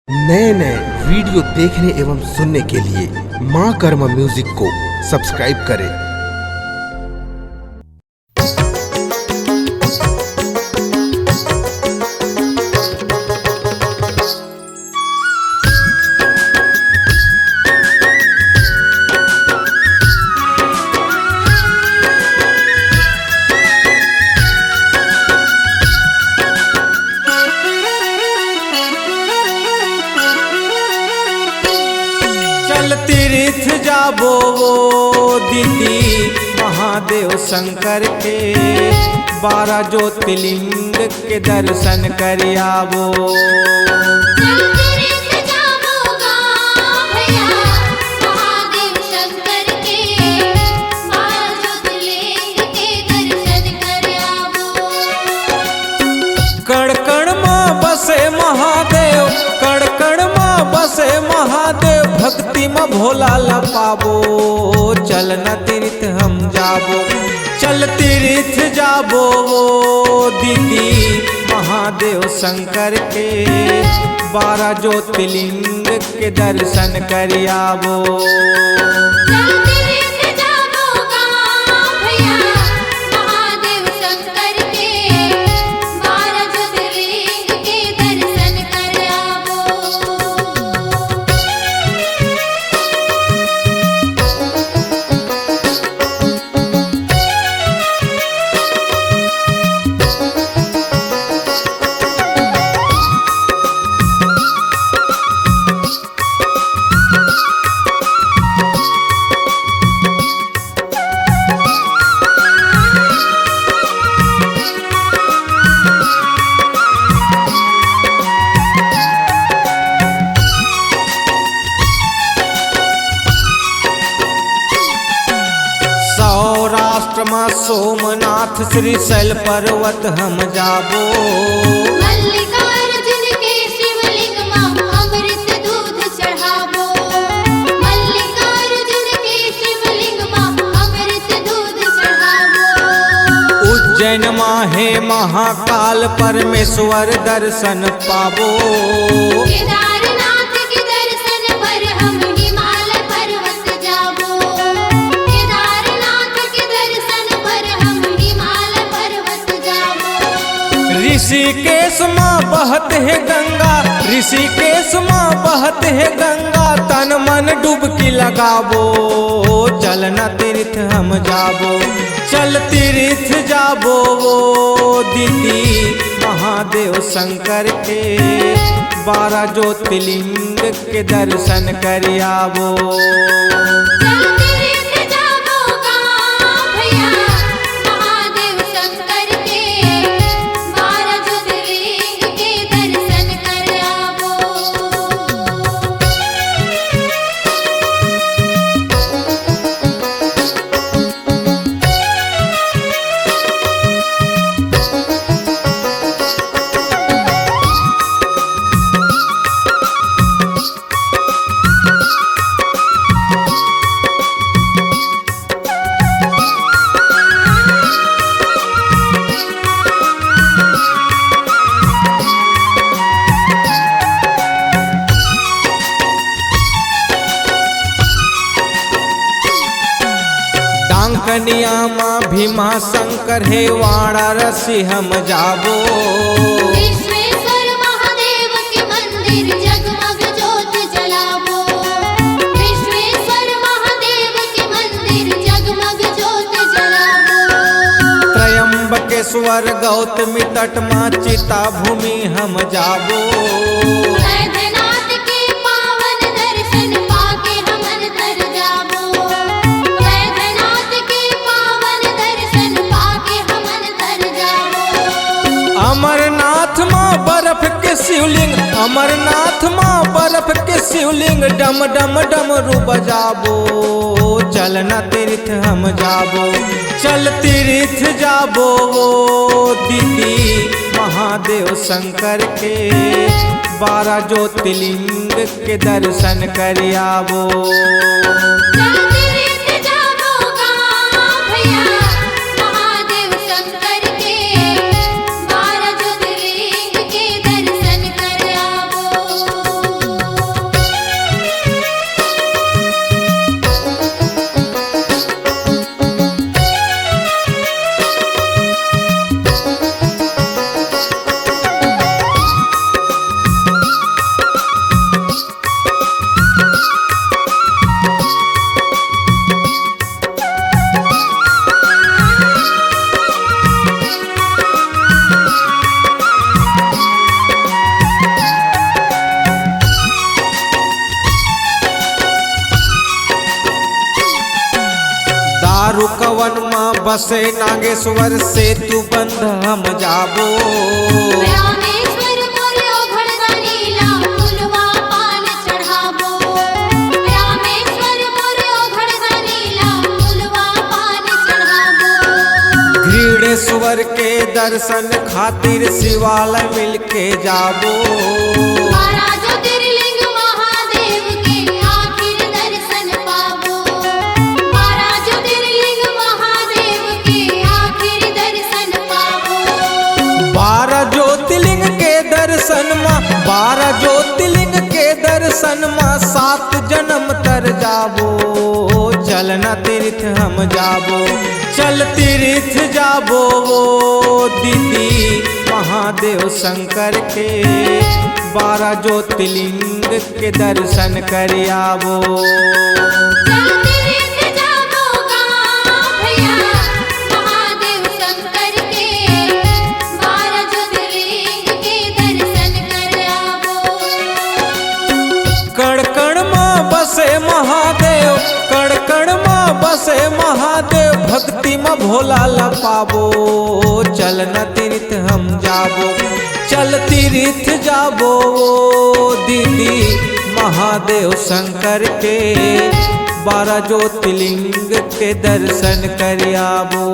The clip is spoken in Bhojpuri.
नए नए वीडियो देखने एवं सुनने के लिए माँ कर्मा म्यूजिक को सब्सक्राइब करें। चल तीर्थ जाबो वो दीदी महादेव शंकर के 12 ज्योतिर्लिंग के दर्शन कर आवो। कण कण माँ बसे महादेव, कण कण माँ बसे महादेव, भक्ति में भोला लपाबो। चल न तीर्थ हम जाबो, चल तीर्थ जाबो वो दीदी महादेव शंकर के 12 ज्योतिर्लिंग के दर्शन कर आवो। सौराष्ट्र में सोमनाथ श्रीशैल पर्वत हम जाबो। मल्लिकार्जुन के शिवलिंग में अमृत दूध चढ़ाबो। मल्लिकार्जुन के शिवलिंग में अमृत दूध चढ़ाबो। उज्जैन माहे महाकाल परमेश्वर दर्शन पाबो। केदारनाथ के दर्शन पर हम हिमालय पर्वत जाबो। केदारनाथ के दर्शन पर हम हिमालय पर्वत जाबो। ऋषिकेश माँ बहत है गंगा, ऋषिकेश माँ बहत है गंगा, तन मन डुबकी लगाबो। चल न तीर्थ हम जाबो, चल तीर्थ जाबो वो दीदी महादेव शंकर के 12 ज्योतिर्लिंग के दर्शन कर आवो। कनिया माँ भीमा शंकर है वाराणसी हम जाबो। विश्वेश्वर महादेव के मंदिर जगमग ज्योत जलाबो। विश्वेश्वर महादेव के मंदिर जगमग ज्योत जलाबो। त्रयंबकेश्वर गौतमी तट माँ चिता भूमि हम जाबो। वैद्यनाथ के पावन दर्शन पाके हम अंतर जाबो। वैद्यनाथ के पावन दर्शन पाके हम अंतर जाबो। अमरनाथ माँ बर्फ के शिवलिंग, अमरनाथ माँ बर्फ के शिवलिंग, डम डम डमरू बजाबो। चल न तीर्थ हम जाबो, चल तीर्थ जाबो वो दीदी महादेव शंकर के 12 ज्योतिर्लिंग के दर्शन कर आवो। महादेव शंकर के 12 ज्योतिर्लिंग के दर्शन कर आवो। वृंदावन माँ बसे नागेश्वर से तू बंध हम जाबो। रामेश्वर मोरे ओघड़ नीला फुलवा पान चढ़ाबो। रामेश्वर मोरे ओघड़ नीला फुलवा पान चढ़ाबो। घृणेश्वर के दर्शन खातिर शिवालय मिल के जाबो। 12 ज्योतिर्लिंग महादेव के आखिर दर्शन पाबो। 12 ज्योतिर्लिंग महादेव के आखिर दर्शन पाबो। 12 ज्योतिर्लिंग के दर्शन माँ 12 ज्योतिर्लिंग के दर्शन माँ 7 जन्म तर जाबो। चलना तीर्थ हम जाबो। चल तीर्थ जाबो वो दीदी महादेव शंकर के 12 ज्योतिर्लिंग के दर्शन कर आवो। चल तीर्थ जाबो गाँव भैया महादेव शंकर के 12 ज्योतिर्लिंग के दर्शन कर आवो। कण कण माँ बसे महादेव कण कण माँ बसे महादेव भक्ति माँ भोला लपाबो। चलना तीर्थ हम जाबो। चल तीर्थ जाबो वो दीदी महादेव शंकर के 12 ज्योतिर्लिंग के दर्शन कर आवो।